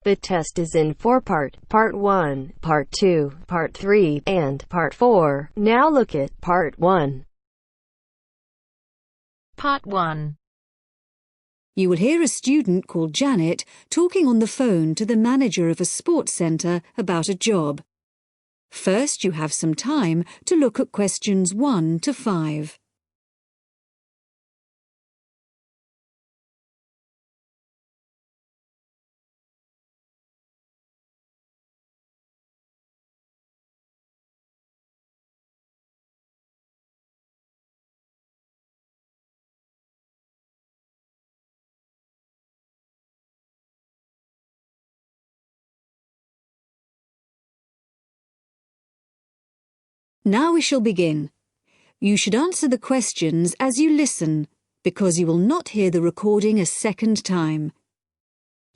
The test is in 4 parts: Part 1, Part 2, Part 3, and Part 4. Now look at Part 1. Part 1. You will hear a student called Janet talking on the phone to the manager of a sports centre about a job. First, you have some time to look at questions 1 to 5. Now we shall begin. You should answer the questions as you listen, because you will not hear the recording a second time.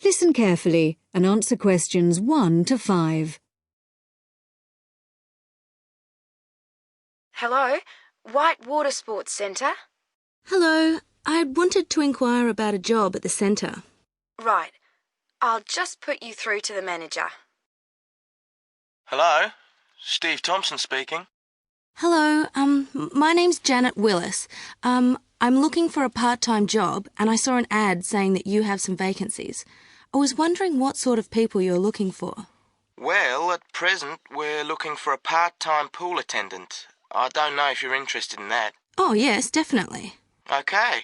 Listen carefully and answer questions 1 to 5. Hello, Whitewater Sports Centre. Hello, I wanted to inquire about a job at the centre. Right, I'll just put you through to the manager. Hello, Steve Thompson speaking. Hello, my name's Janet Willis. I'm looking for a part-time job and I saw an ad saying that you have some vacancies. I was wondering what sort of people you're looking for. Well, at present, we're looking for a part-time pool attendant. I don't know if you're interested in that. Oh, yes, definitely. Okay.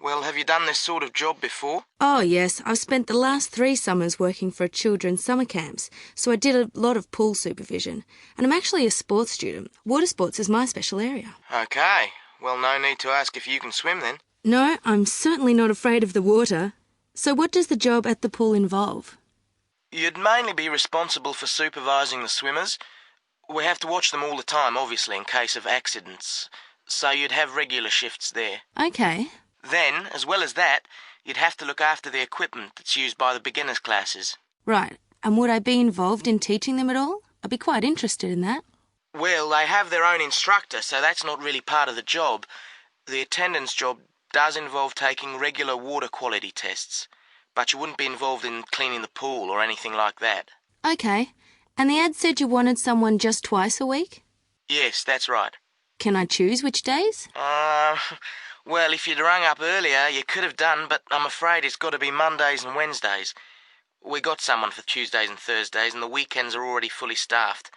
Well, have you done this sort of job before? Oh, yes, I've spent the last 3 summers working for children's summer camps, so I did a lot of pool supervision. And I'm actually a sports student. Water sports is my special area. Okay. Well, no need to ask if you can swim then. No, I'm certainly not afraid of the water. So what does the job at the pool involve? You'd mainly be responsible for supervising the swimmers. We have to watch them all the time, obviously, in case of accidents. So you'd have regular shifts there. Okay. Then, as well as that, you'd have to look after the equipment that's used by the beginners' classes. Right. And would I be involved in teaching them at all? I'd be quite interested in that. Well, they have their own instructor, so that's not really part of the job. The attendance job does involve taking regular water quality tests, but you wouldn't be involved in cleaning the pool or anything like that. Okay. And the ad said you wanted someone just twice a week? Yes, that's right. Can I choose which days? Well, if you'd rung up earlier, you could have done, but I'm afraid it's got to be Mondays and Wednesdays. We got someone for Tuesdays and Thursdays, and the weekends are already fully staffed.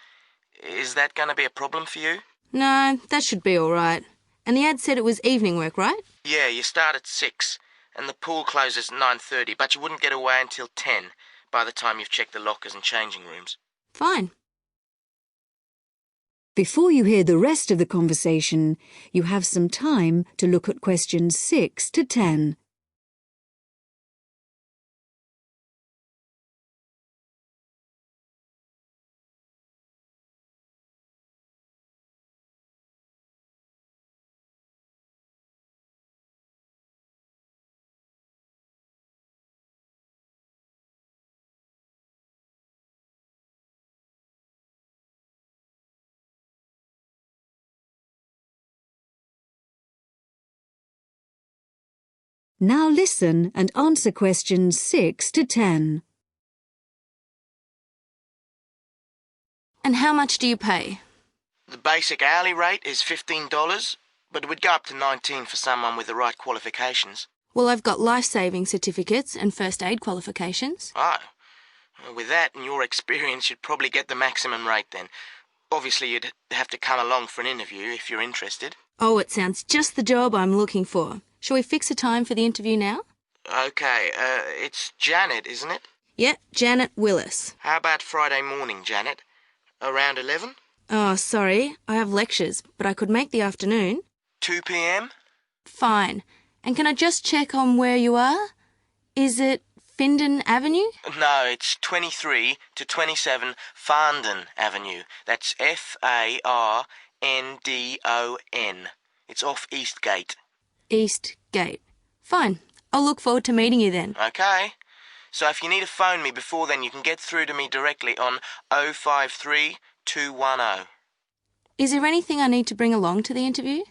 Is that going to be a problem for you? No, that should be all right. And the ad said it was evening work, right? Yeah, you start at 6, and the pool closes at 9:30, but you wouldn't get away until 10 by the time you've checked the lockers and changing rooms. Fine. Before you hear the rest of the conversation, you have some time to look at questions 6 to 10. Now listen and answer questions 6 to 10. And how much do you pay? The basic hourly rate is $15, but it would go up to $19 for someone with the right qualifications. Well, I've got life-saving certificates and first aid qualifications. Oh, with that and your experience, you'd probably get the maximum rate then. Obviously, you'd have to come along for an interview if you're interested. Oh, it sounds just the job I'm looking for. Shall we fix a time for the interview now? Okay, it's Janet, isn't it? Yeah, Janet Willis. How about Friday morning, Janet? Around 11? Oh, sorry, I have lectures, but I could make the afternoon. 2 p.m? Fine. And can I just check on where you are? Is it Findon Avenue? No, it's 23 to 27 Farndon Avenue. That's F-A-R-N-D-O-N. It's off Eastgate. East Gate. Fine. I'll look forward to meeting you then. Okay. So if you need to phone me before then, you can get through to me directly on 053 210. Is there anything I need to bring along to the interview?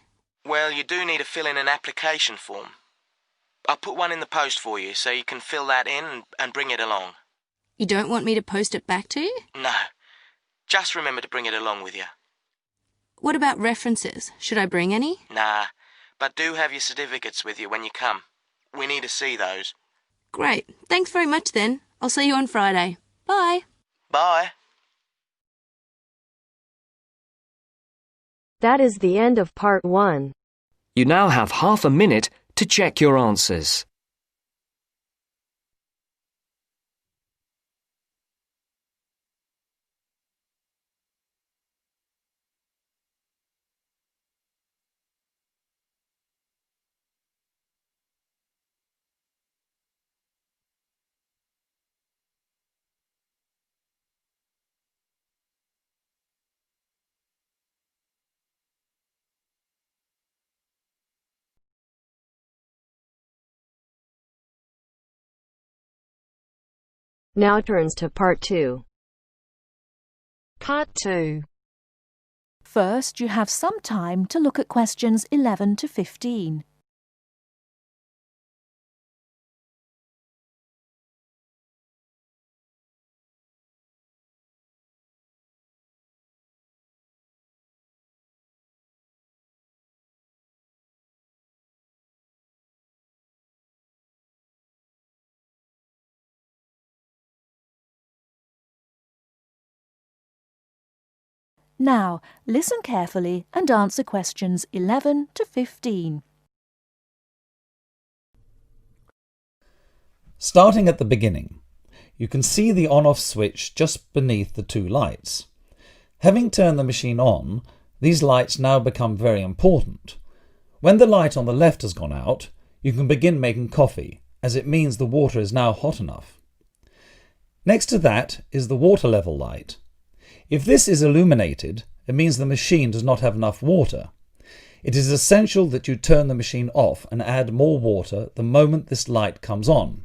Well, you do need to fill in an application form. I'll put one in the post for you so you can fill that in and bring it along. You don't want me to post it back to you? No. Just remember to bring it along with you. What about references? Should I bring any? Nah, but do have your certificates with you when you come. We need to see those. Great. Thanks very much then. I'll see you on Friday. Bye. Bye. That is the end of part 1. You now have half a minute to check your answers. Now turns to part 2. Part 2. First, you have some time to look at questions 11 to 15. Now, listen carefully and answer questions 11 to 15. Starting at the beginning, you can see the on-off switch just beneath the two lights. Having turned the machine on, these lights now become very important. When the light on the left has gone out, you can begin making coffee, as it means the water is now hot enough. Next to that is the water level light. If this is illuminated, it means the machine does not have enough water. It is essential that you turn the machine off and add more water the moment this light comes on,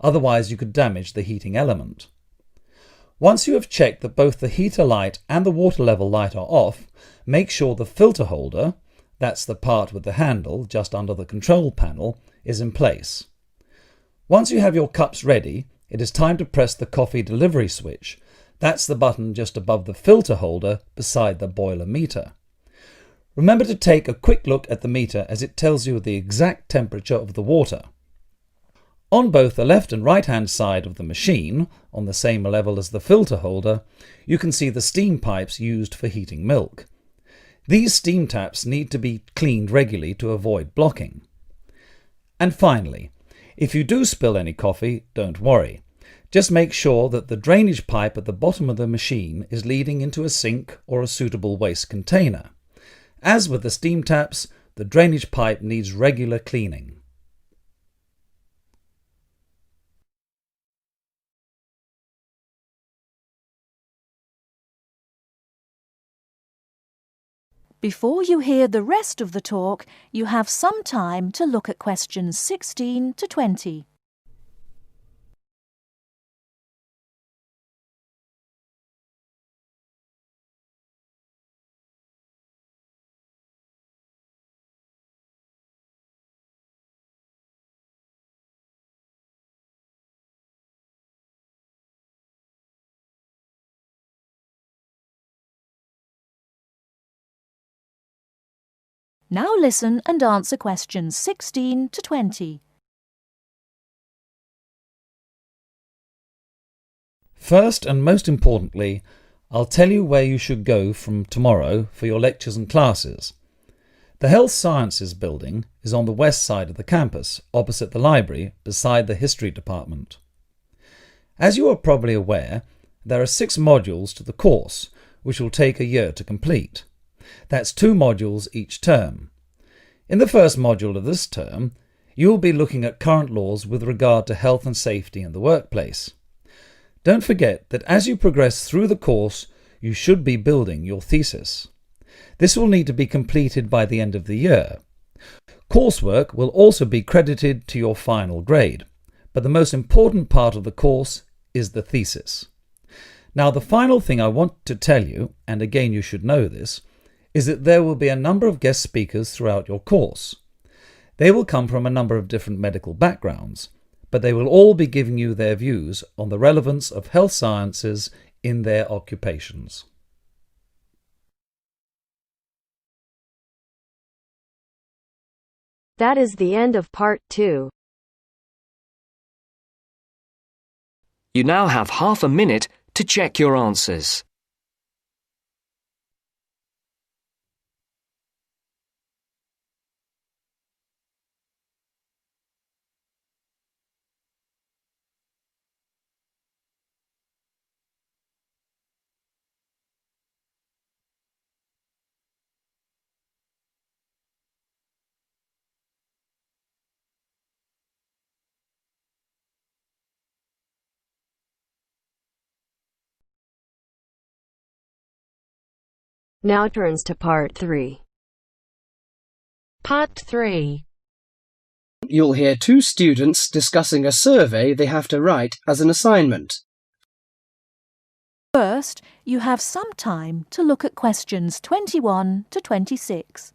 otherwise you could damage the heating element. Once you have checked that both the heater light and the water level light are off, make sure the filter holder, that's the part with the handle just under the control panel, is in place. Once you have your cups ready, it is time to press the coffee delivery switch. That's the button just above the filter holder beside the boiler meter. Remember to take a quick look at the meter as it tells you the exact temperature of the water. On both the left and right hand side of the machine, on the same level as the filter holder, you can see the steam pipes used for heating milk. These steam taps need to be cleaned regularly to avoid blocking. And finally, if you do spill any coffee, don't worry. Just make sure that the drainage pipe at the bottom of the machine is leading into a sink or a suitable waste container. As with the steam taps, the drainage pipe needs regular cleaning. Before you hear the rest of the talk, you have some time to look at questions 16 to 20. Now listen and answer questions 16 to 20. First and most importantly, I'll tell you where you should go from tomorrow for your lectures and classes. The Health Sciences building is on the west side of the campus, opposite the library, beside the History Department. As you are probably aware, there are 6 modules to the course, which will take a year to complete. That's 2 modules each term. In the first module of this term, you will be looking at current laws with regard to health and safety in the workplace. Don't forget that as you progress through the course, you should be building your thesis. This will need to be completed by the end of the year. Coursework will also be credited to your final grade, but the most important part of the course is the thesis. Now, the final thing I want to tell you, and again you should know this, is that there will be a number of guest speakers throughout your course. They will come from a number of different medical backgrounds, but they will all be giving you their views on the relevance of health sciences in their occupations. That is the end of part 2. You now have half a minute to check your answers. Now turns to part 3. Part 3. You'll hear two students discussing a survey they have to write as an assignment. First, you have some time to look at questions 21 to 26.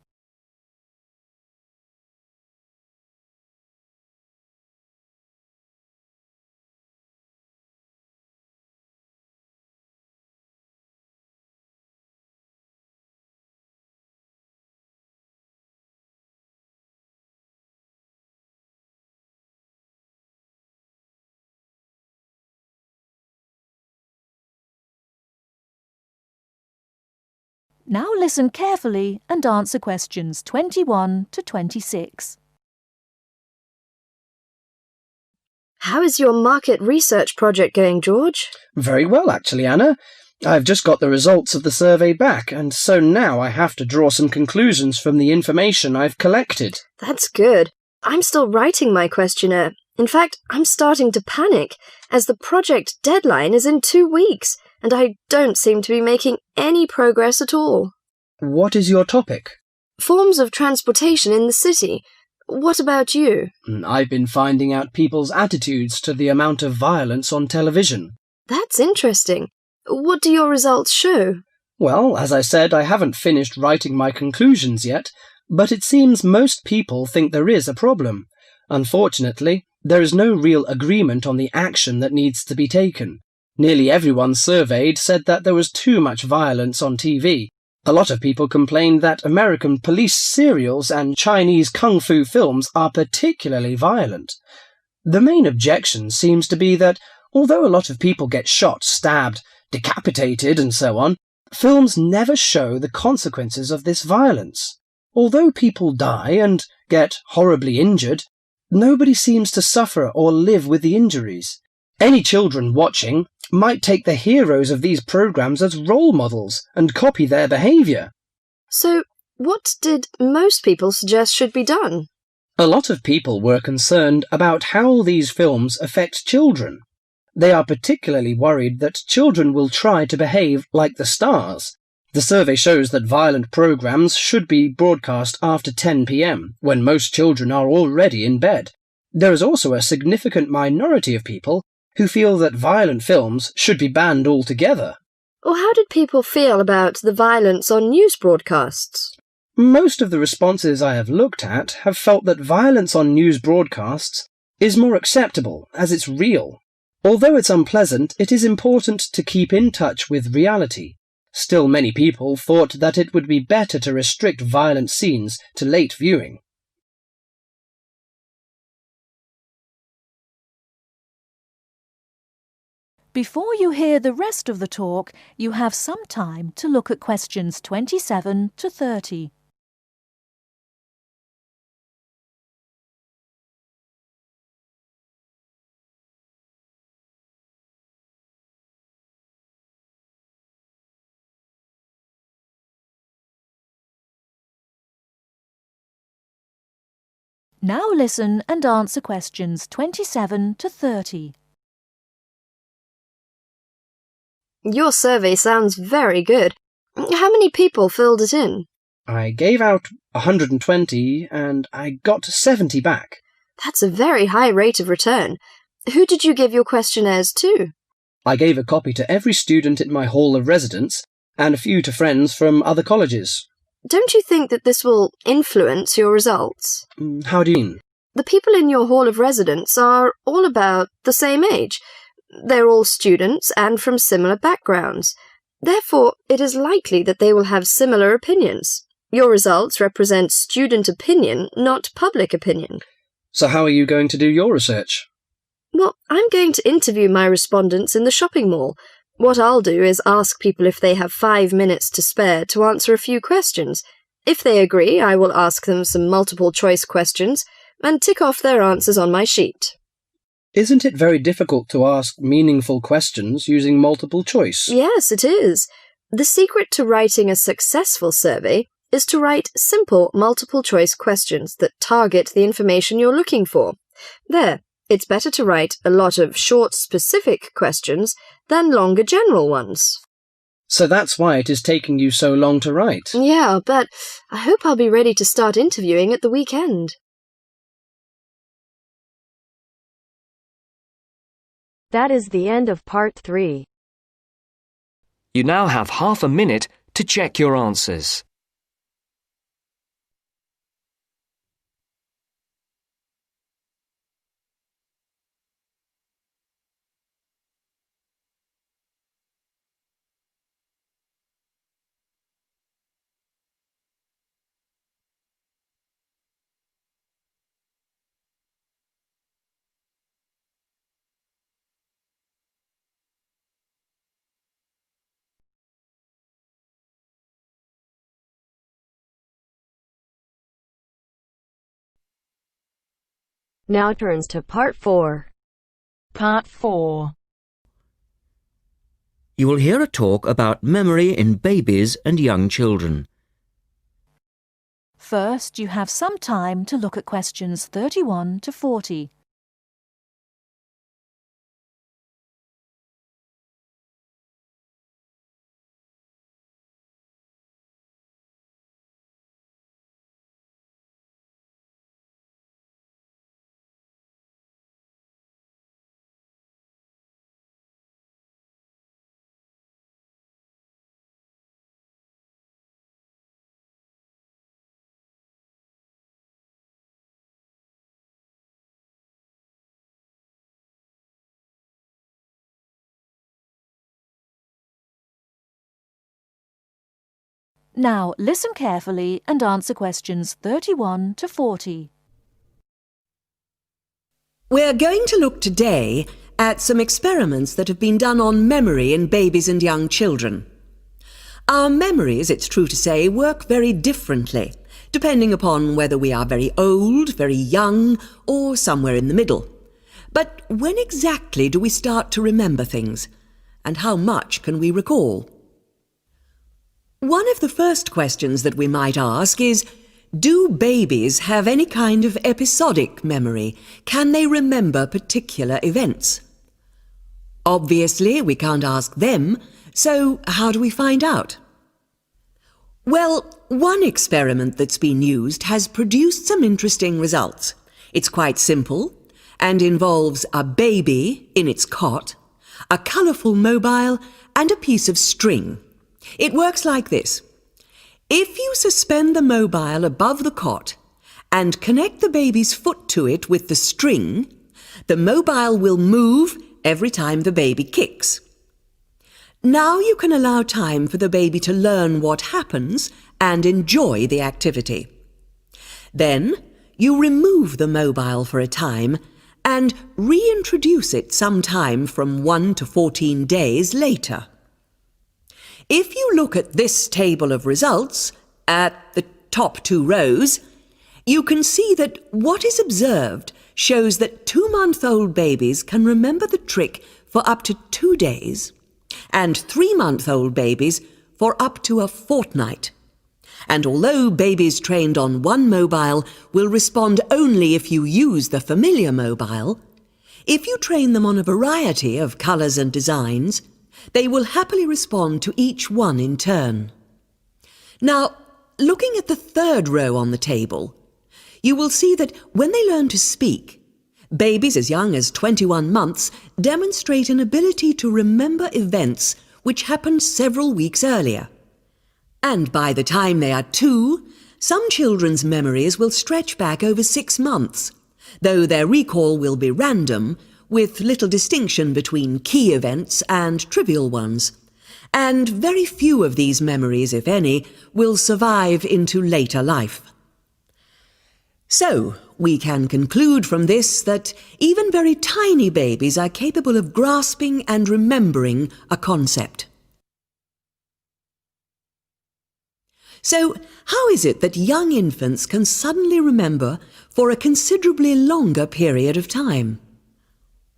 Now listen carefully and answer questions 21 to 26. How is your market research project going, George? Very well, actually, Anna. I've just got the results of the survey back, and so now I have to draw some conclusions from the information I've collected. That's good. I'm still writing my questionnaire. In fact, I'm starting to panic, as the project deadline is in 2 weeks, and I don't seem to be making any progress at all. What is your topic? Forms of transportation in the city. What about you? I've been finding out people's attitudes to the amount of violence on television. That's interesting. What do your results show? Well, as I said, I haven't finished writing my conclusions yet, but it seems most people think there is a problem. Unfortunately, there is no real agreement on the action that needs to be taken. Nearly everyone surveyed said that there was too much violence on TV. A lot of people complained that American police serials and Chinese kung fu films are particularly violent. The main objection seems to be that although a lot of people get shot, stabbed, decapitated and so on, films never show the consequences of this violence. Although people die and get horribly injured, nobody seems to suffer or live with the injuries. Any children watching might take the heroes of these programs as role models and copy their behaviour. So, what did most people suggest should be done? A lot of people were concerned about how these films affect children. They are particularly worried that children will try to behave like the stars. The survey shows that violent programs should be broadcast after 10 p.m, when most children are already in bed. There is also a significant minority of people who feel that violent films should be banned altogether. Or how did people feel about the violence on news broadcasts? Most of the responses I have looked at have felt that violence on news broadcasts is more acceptable, as it's real. Although it's unpleasant, it is important to keep in touch with reality. Still, many people thought that it would be better to restrict violent scenes to late viewing. Before you hear the rest of the talk, you have some time to look at questions 27 to 30. Now listen and answer questions 27 to 30. Your survey sounds very good. How many people filled it in? I gave out 120 and I got 70 back. That's a very high rate of return. Who did you give your questionnaires to? I gave a copy to every student in my hall of residence and a few to friends from other colleges. Don't you think that this will influence your results? How do you mean? The people in your hall of residence are all about the same age. They're all students and from similar backgrounds. Therefore, it is likely that they will have similar opinions. Your results represent student opinion, not public opinion. So how are you going to do your research? Well, I'm going to interview my respondents in the shopping mall. What I'll do is ask people if they have 5 minutes to spare to answer a few questions. If they agree, I will ask them some multiple-choice questions and tick off their answers on my sheet. Isn't it very difficult to ask meaningful questions using multiple choice? Yes, it is. The secret to writing a successful survey is to write simple multiple-choice questions that target the information you're looking for. There, it's better to write a lot of short, specific questions than longer general ones. So that's why it is taking you so long to write. Yeah, but I hope I'll be ready to start interviewing at the weekend. That is the end of part 3. You now have half a minute to check your answers. Now turns to part 4. Part 4. You will hear a talk about memory in babies and young children. First, you have some time to look at questions 31 to 40. Now listen carefully and answer questions 31 to 40. We're going to look today at some experiments that have been done on memory in babies and young children. Our memories, it's true to say, work very differently, depending upon whether we are very old, very young, or somewhere in the middle. But when exactly do we start to remember things? And how much can we recall? One of the first questions that we might ask is, do babies have any kind of episodic memory? Can they remember particular events? Obviously, we can't ask them, so how do we find out? Well, one experiment that's been used has produced some interesting results. It's quite simple and involves a baby in its cot, a colourful mobile, and a piece of string. It works like this. If you suspend the mobile above the cot and connect the baby's foot to it with the string, the mobile will move every time the baby kicks. Now you can allow time for the baby to learn what happens and enjoy the activity. Then you remove the mobile for a time and reintroduce it sometime from 1 to 14 days later. If you look at this table of results, at the top 2 rows, you can see that what is observed shows that 2-month-old babies can remember the trick for up to 2 days, and 3-month-old babies for up to a fortnight. And although babies trained on one mobile will respond only if you use the familiar mobile, if you train them on a variety of colours and designs, they will happily respond to each one in turn. Now, looking at the 3rd row on the table, you will see that when they learn to speak, babies as young as 21 months demonstrate an ability to remember events which happened several weeks earlier. And by the time they are 2, some children's memories will stretch back over 6 months, though their recall will be random, with little distinction between key events and trivial ones, and very few of these memories, if any, will survive into later life. So, we can conclude from this that even very tiny babies are capable of grasping and remembering a concept. So, how is it that young infants can suddenly remember for a considerably longer period of time?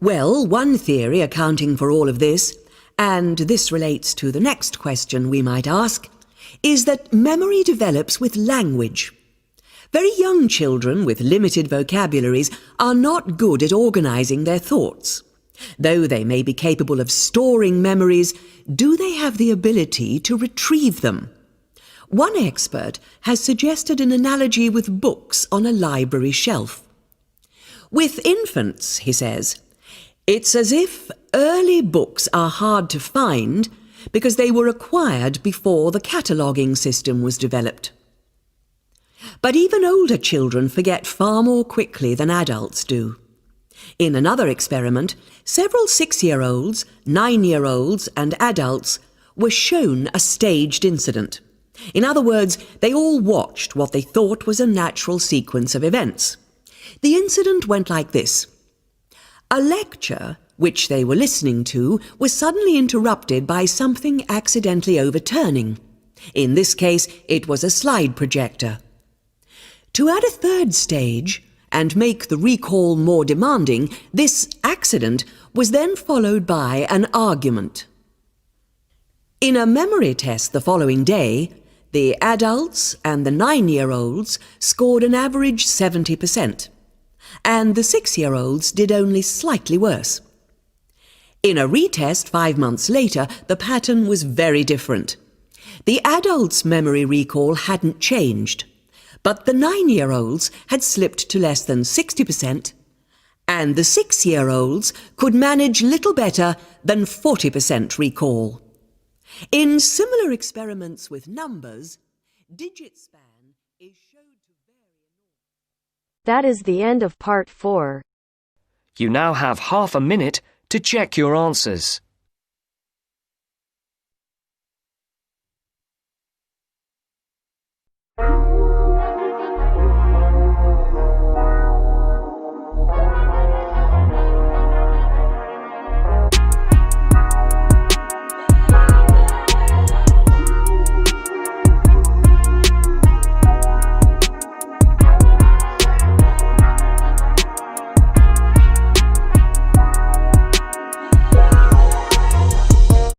Well, one theory accounting for all of this, and this relates to the next question we might ask, is that memory develops with language. Very young children with limited vocabularies are not good at organizing their thoughts. Though they may be capable of storing memories, do they have the ability to retrieve them? One expert has suggested an analogy with books on a library shelf. With infants, he says, it's as if early books are hard to find because they were acquired before the cataloguing system was developed. But even older children forget far more quickly than adults do. In another experiment, several 6-year-olds, 9-year-olds, and adults were shown a staged incident. In other words, they all watched what they thought was a natural sequence of events. The incident went like this. A lecture, which they were listening to, was suddenly interrupted by something accidentally overturning. In this case, it was a slide projector. To add a third stage, and make the recall more demanding, this accident was then followed by an argument. In a memory test the following day, the adults and the 9-year-olds scored an average 70%, and the 6-year-olds did only slightly worse. In a retest 5 months later, the pattern was very different. The adults' memory recall hadn't changed, but the 9-year-olds had slipped to less than 60%, and the 6-year-olds could manage little better than 40% recall. In similar experiments with numbers, digit span is showed to vary. That is the end of part 4. You now have half a minute to check your answers.